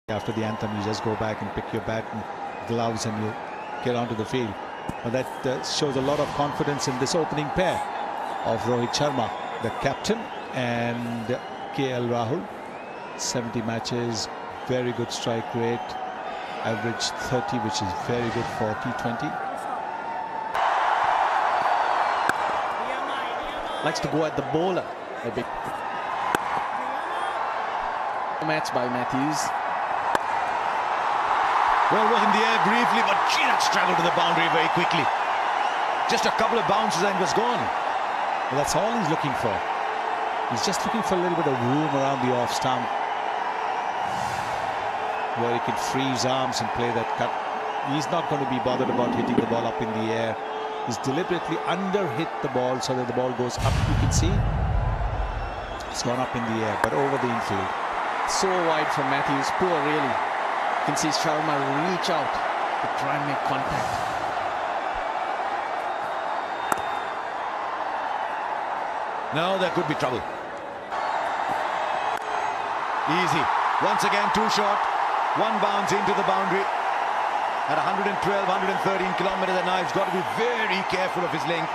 After the anthem, you just go back and pick your bat and gloves and you get onto the field. But that shows a lot of confidence in this opening pair of Rohit Sharma, the captain, and KL Rahul. 70 matches, very good strike rate, average 30, which is very good for T20. Likes to go at the bowler a bit. Match by Matthews. Well, was in the air briefly, but gee, that struggled to the boundary very quickly. Just a couple of bounces and was gone. Well, that's all he's looking for. He's just looking for a little bit of room around the off stump where he can free his arms and play that cut. He's not going to be bothered about hitting the ball up in the air. He's deliberately under-hit the ball so that the ball goes up. You can see it's gone up in the air, but over the infield. So wide from Matthews, poor really. You can see Sharma reach out to try and make contact. Now there could be trouble. Easy. Once again, too short. One bounce into the boundary. At 112, 113 kilometers an hour, he's got to be very careful of his length.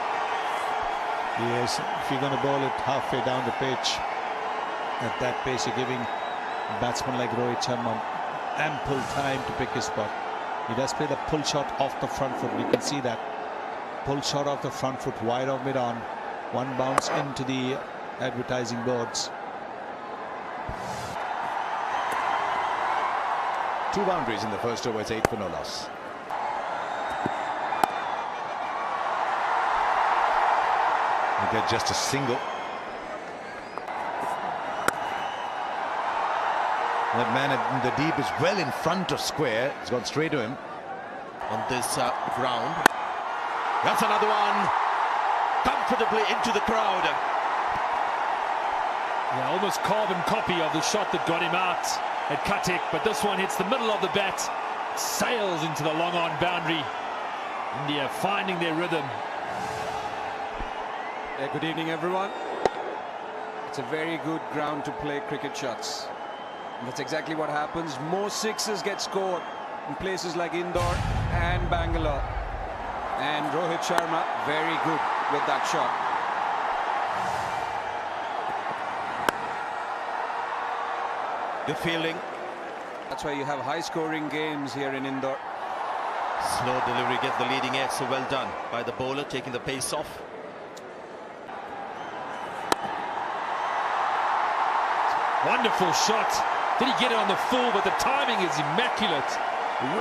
Yes, if you're going to bowl it halfway down the pitch, at that pace, you're giving a batsman like Rohit Sharma ample time to pick his spot. He does play the pull shot off the front foot. You can see that. Pull shot off the front foot, wide of mid-on. One bounce into the advertising boards. Two boundaries in the first over, it's 8 for no loss. You get just a single. That man in the deep is well in front of square. He's gone straight to him. On this ground. That's another one. Comfortably into the crowd. Yeah, almost carbon copy of the shot that got him out at Katik, but this one hits the middle of the bat, sails into the long on boundary. India finding their rhythm. Good evening, everyone. It's a very good ground to play cricket shots. And that's exactly what happens. More sixes get scored in places like Indore and Bangalore. And Rohit Sharma, very good with that shot. Good fielding. That's why you have high-scoring games here in Indore. Slow delivery, gets the leading edge, so well done by the bowler, taking the pace off. Wonderful shot. Did he get it on the full? But the timing is immaculate.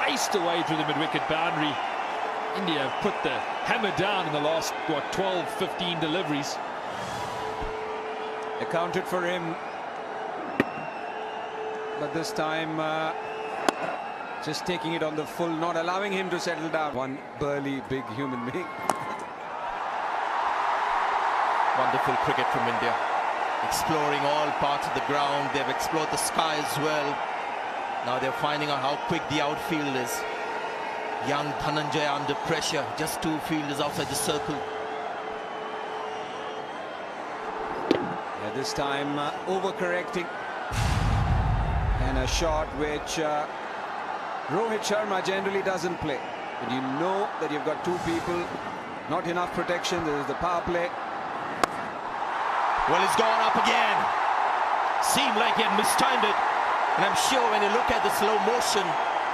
Raced away through the mid-wicket boundary. India have put the hammer down in the last, 12, 15 deliveries. Accounted for him. But this time, just taking it on the full, not allowing him to settle down. One burly, big human being. Wonderful cricket from India. Exploring all parts of the ground. They've explored the sky as well. Now they're finding out how quick the outfield is. Young Dhananjaya under pressure. Just two fielders outside the circle. Yeah, this time overcorrecting. And a shot which Rohit Sharma generally doesn't play. But you know that you've got two people, not enough protection. There is the power play. Well, it's gone up again. Seemed like he had mistimed it. And I'm sure when you look at the slow motion,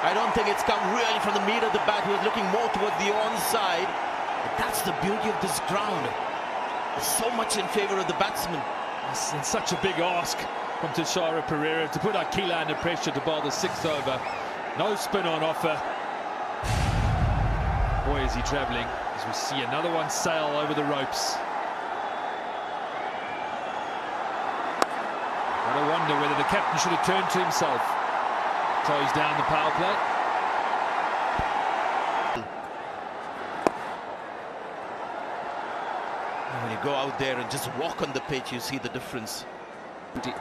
I don't think it's come really from the meat of the bat. He was looking more towards the onside. But that's the beauty of this ground. There's so much in favor of the batsman. It's such a big ask from Tishara Pereira to put Akila under pressure to bowl the sixth over. No spin on offer. Boy, is he travelling as we see another one sail over the ropes. I wonder whether the captain should have turned to himself. Close down the power play. When you go out there and just walk on the pitch, you see the difference. The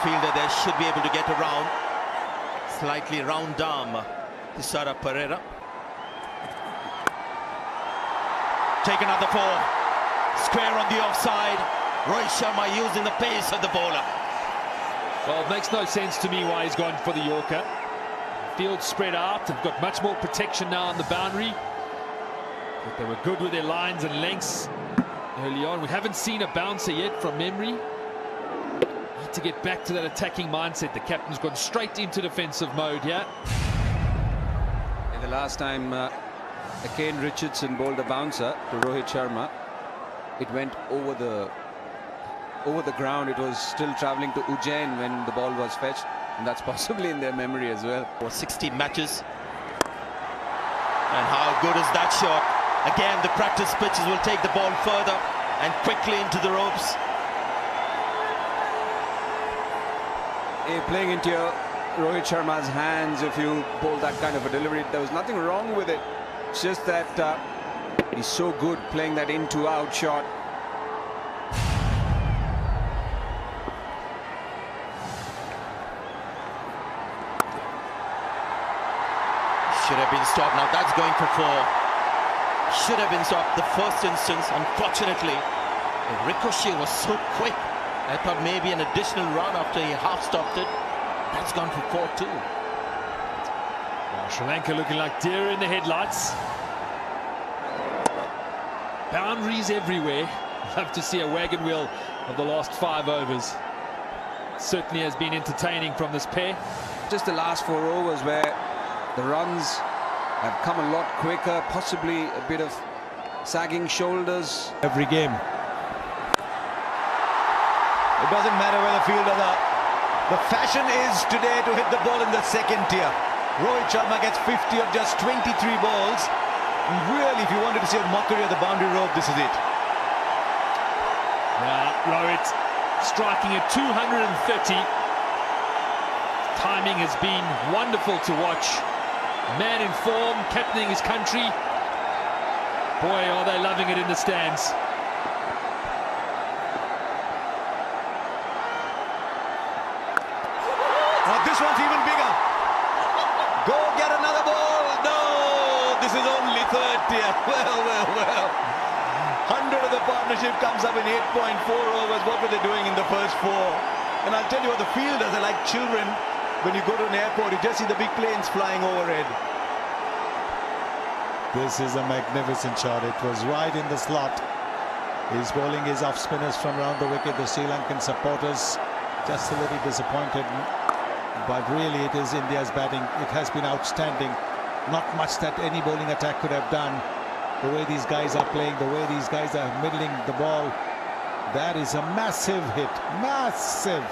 fielder there should be able to get around. Slightly round arm, Tishara Pereira. Take another four. Square on the offside. Rohit Sharma using the pace of the bowler. Well, it makes no sense to me why he's gone for the Yorker. Field spread out, they've got much more protection now on the boundary. But they were good with their lines and lengths early on. We haven't seen a bouncer yet from memory. Need to get back to that attacking mindset. The captain's gone straight into defensive mode here. In the last time Kane Richardson bowled a bouncer to Rohit Sharma, it went over the ground. It was still travelling to Ujjain when the ball was fetched, and that's possibly in their memory as well. For 16 matches. And how good is that shot? Again, the practice pitches will take the ball further and quickly into the ropes. Playing into your Rohit Sharma's hands, if you bowl that kind of a delivery, there was nothing wrong with it. It's just that he's so good playing that in-to-out shot. Should have been stopped. Now that's going for 4. Should have been stopped the first instance. Unfortunately, the ricochet was so quick. I thought maybe an additional run after he half stopped it. That's gone for 4 too. Well, Sri Lanka looking like deer in the headlights. Boundaries everywhere. Love to see a wagon wheel of the last 5 overs. Certainly has been entertaining from this pair. Just the last 4 overs where the runs have come a lot quicker, possibly a bit of sagging shoulders. Every game. It doesn't matter where the fielder are. The fashion is today to hit the ball in the second tier. Rohit Sharma gets 50 of just 23 balls. And really, if you wanted to see a mockery of the boundary rope, this is it. Now, Rohit striking at 230. Timing has been wonderful to watch. Man in form, captaining his country. Boy, are they loving it in the stands. Oh, this one's even bigger. Go get another ball. No, this is only third tier. Well. 100 of the partnership comes up in 8.4 overs. What were they doing in the first 4? And I'll tell you what, the fielders are like children. When you go to an airport, you just see the big planes flying overhead. This is a magnificent shot. It was right in the slot. He's bowling his off spinners from around the wicket. The Sri Lankan supporters just a little disappointed. But really, it is India's batting. It has been outstanding. Not much that any bowling attack could have done. The way these guys are playing, the way these guys are middling the ball. That is a massive hit. Massive.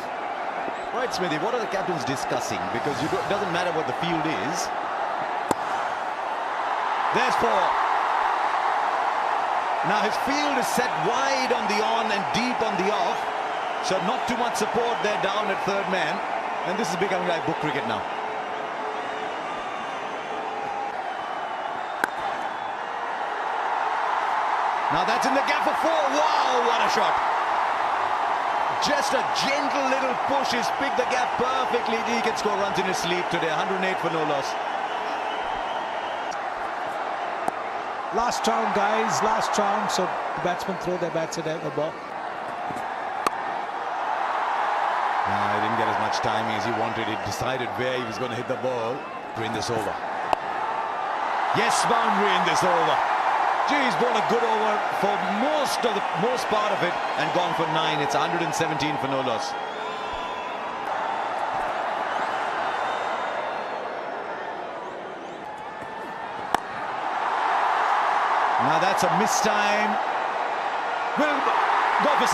Right, Smithy, what are the captains discussing? Because it doesn't matter what the field is. There's 4. Now his field is set wide on the on and deep on the off. So not too much support there down at third man. And this is becoming like book cricket now. Now that's in the gap for 4. Wow, what a shot. Just a gentle little push. He's picked the gap perfectly. He can score runs in his sleep today. 108 for no loss. Last round, guys. Last round. So the batsmen throw their bats at the ball. He didn't get as much timing as he wanted. He decided where he was going to hit the ball during this over. Yes, boundary in this over. Gee, he's bowled a good over for most part of it and gone for 9. It's 117 for no loss. Now that's a missed time. Will go for 6.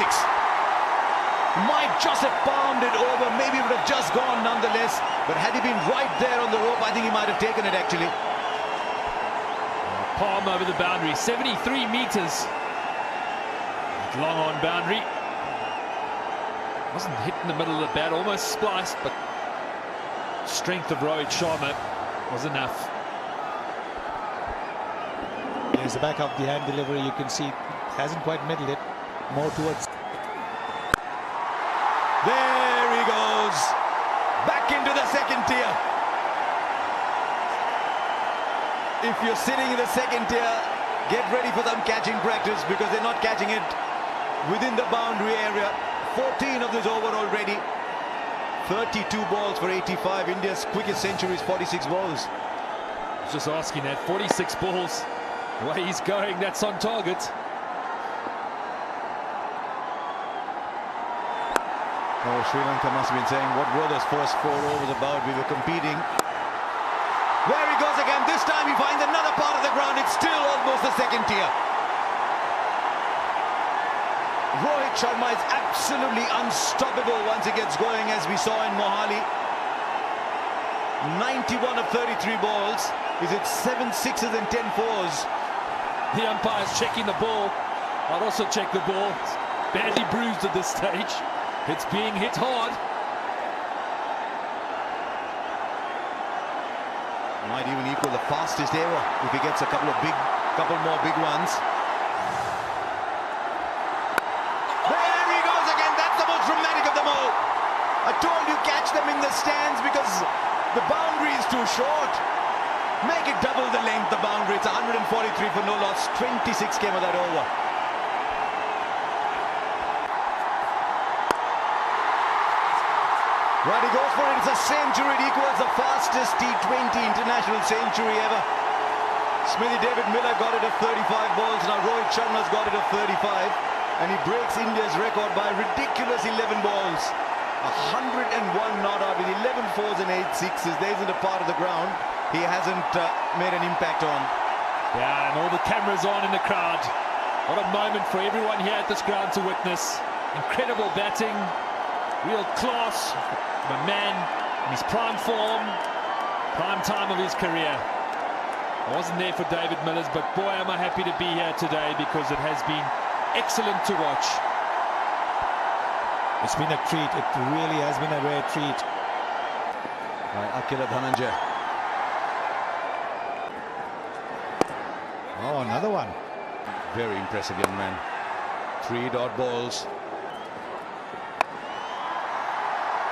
Might just have palmed it over. Maybe it would have just gone nonetheless. But had he been right there on the rope, I think he might have taken it actually. Palm over the boundary, 73 meters. Long on boundary. Wasn't hit in the middle of the bat, almost spliced, but strength of Rohit Sharma was enough. Here's the back of the hand delivery. You can see hasn't quite middled it. More towards. There he goes. Back into the second tier. If you're sitting in the second tier, get ready for some catching practice because they're not catching it within the boundary area. 14 of this over already. 32 balls for 85. India's quickest century is 46 balls. I was just asking that. 46 balls. The way he's going, that's on target. Oh, Sri Lanka must have been saying, what were those first 4 overs about? We were competing. There he goes again. This time he finds another part of the ground. It's still almost the second tier. Rohit Sharma is absolutely unstoppable once he gets going, as we saw in Mohali. 91 of 33 balls. Is it 7 sixes and 10 fours? The umpire's checking the ball. I'll also check the ball. It's badly bruised at this stage. It's being hit hard. Might even equal the fastest ever if he gets a couple more big ones. There he goes again. That's the most dramatic of them all. I told you, catch them in the stands because the boundary is too short. Make it double the length, the boundary. It's 143 for no loss. 26 came of that over. Right, he goes for it. It's a century. It equals the fastest T20 international century ever. Smithy David Miller got it at 35 balls. Now Rohit Sharma's got it at 35. And he breaks India's record by a ridiculous 11 balls. 101 not out with 11 fours and 8 sixes. There isn't a part of the ground he hasn't made an impact on. Yeah, and all the cameras on in the crowd. What a moment for everyone here at this ground to witness. Incredible batting. Real class. A man in his prime form, prime time of his career. I wasn't there for David Miller's, but boy, am I happy to be here today because it has been excellent to watch. It's been a treat. It really has been a rare treat. By Akila Dhananjay. Oh, another one. Very impressive young man. 3 dot balls.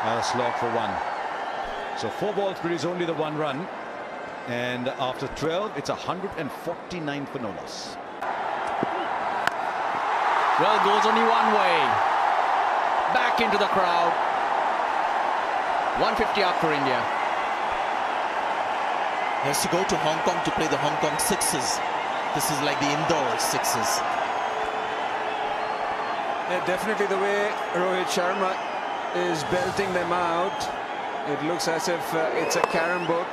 A slog for 1. So 4 balls produce only the 1 run. And after 12, it's 149 for no loss. Well, goes only one way. Back into the crowd. 150 up for India. He has to go to Hong Kong to play the Hong Kong sixes. This is like the indoor sixes. Yeah, definitely the way Rohit Sharma is belting them out. It looks as if it's a carom board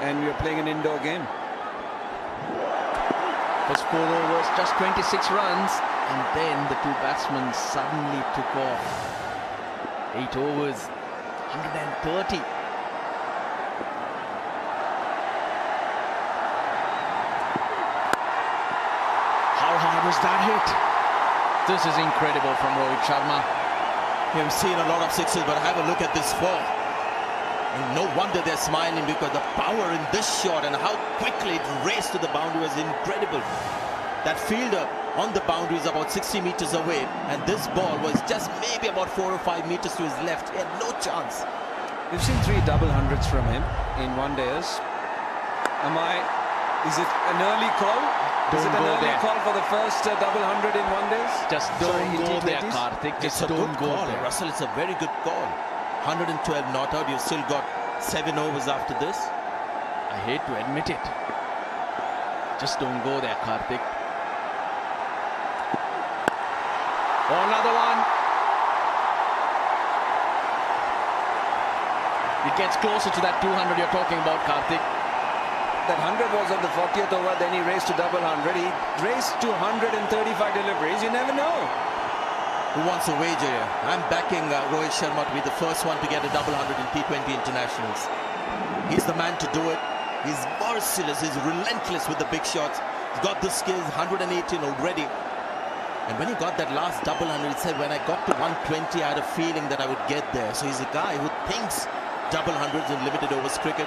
and we are playing an indoor game. First 4 overs, just 26 runs, and then the 2 batsmen suddenly took off. 8 overs, 130. How hard was that hit? This is incredible from Rohit Sharma. We've seen a lot of sixes, but have a look at this 4. And no wonder they're smiling because the power in this shot and how quickly it raced to the boundary was incredible. That fielder on the boundary is about 60 meters away, and this ball was just maybe about 4 or 5 meters to his left. He had no chance. We've seen 3 double hundreds from him in 1 days. Is it an early call? Is it an early call for the first double hundred in 1 days? Just don't go there, Karthik. It's Just a don't good go call, there. Russell. It's a very good call. 112 not out. You've still got 7 overs after this. I hate to admit it. Just don't go there, Karthik. Oh, another one. It gets closer to that 200 you're talking about, Karthik. That 100 was on the 40th over, then he raced to double 100. He raced to 135 deliveries. You never know. Who wants a wager here? I'm backing Rohit Sharma to be the first one to get a double 100 in T20 internationals. He's the man to do it. He's merciless. He's relentless with the big shots. He's got the skills. 118 already. And when he got that last double 100, he said, when I got to 120, I had a feeling that I would get there. So he's a guy who thinks double hundreds in limited overs cricket.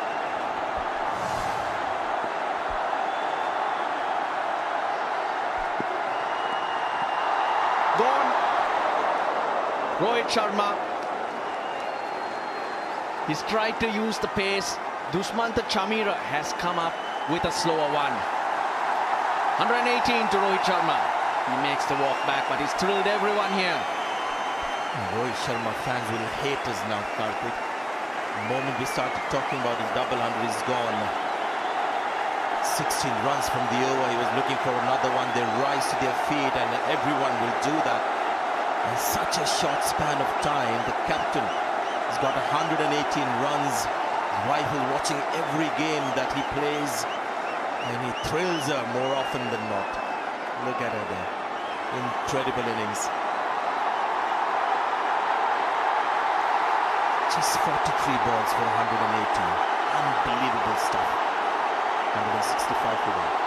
Gone. Rohit Sharma. He's tried to use the pace. Dushmantha Chamira has come up with a slower one. 118 to Rohit Sharma. He makes the walk back, but he's thrilled everyone here. Rohit Sharma fans will hate us now, Karthik. The moment we started talking about his double 100, he's gone. 16 runs from the over, he was looking for another one. They rise to their feet and everyone will do that. In such a short span of time, the captain has got 118 runs. His wife is watching every game that he plays and he thrills her more often than not. Look at her there. Incredible innings. Just 43 balls for 118. Unbelievable stuff. 165 for them.